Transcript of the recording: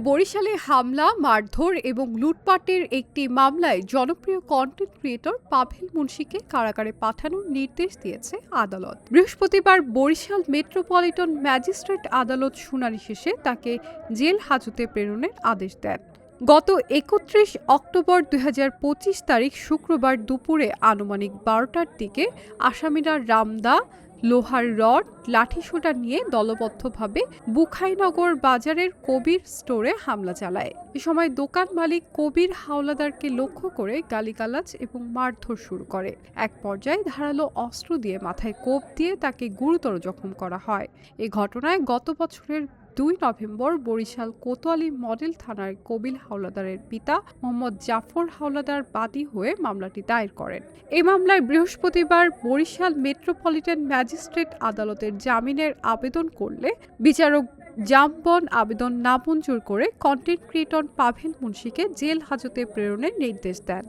বরিশালে হামলা, মারধর এবং লুটপাটের একটি মামলায় জনপ্রিয় কন্টেন্ট ক্রিয়েটর পাভেল মুন্সিকে কারাগারে পাঠানোর নির্দেশ দিয়েছে আদালত। বৃহস্পতিবার বরিশাল মেট্রোপলিটন ম্যাজিস্ট্রেট আদালত শুনানি শেষে তাকে জেল হাজতে প্রেরণের আদেশ দেন। গত ৩১ অক্টোবর ২০২৫ তারিখ শুক্রবার দুপুরে আনুমানিক ১২টার দিকে আসামিরা রামদা, লোহার রড, লাঠিসোঁটা নিয়ে দলবদ্ধভাবে বুখাইনগর বাজারের কবির স্টোরে হামলা চালায়। এ সময় দোকান মালিক কবির হাওলাদারকে লক্ষ্য করে গালিগালাজ এবং মারধর শুরু করে। এক পর্যায়ে ধারালো অস্ত্র দিয়ে মাথায় কোপ দিয়ে তাকে গুরুতর জখম করা হয়। এ ঘটনায় গত বছরের ২ নভেম্বর বরিশাল কোতোয়ালি মডেল থানার কবির হাওলাদারের পিতা মোহাম্মদ জাফর হাওলাদার বাদী হয়ে মামলাটি দায়ের করেন। এই মামলায় বৃহস্পতিবার বরিশাল মেট্রোপলিটন ম্যাজিস্ট্রেট আদালতের জামিনের আবেদন করলে বিচারক জামবন আবেদন নামঞ্জুর করে কন্টেন্ট ক্রিয়েটর পাভেল মুন্সিকে জেল হাজতে প্রেরণের নির্দেশ দেন।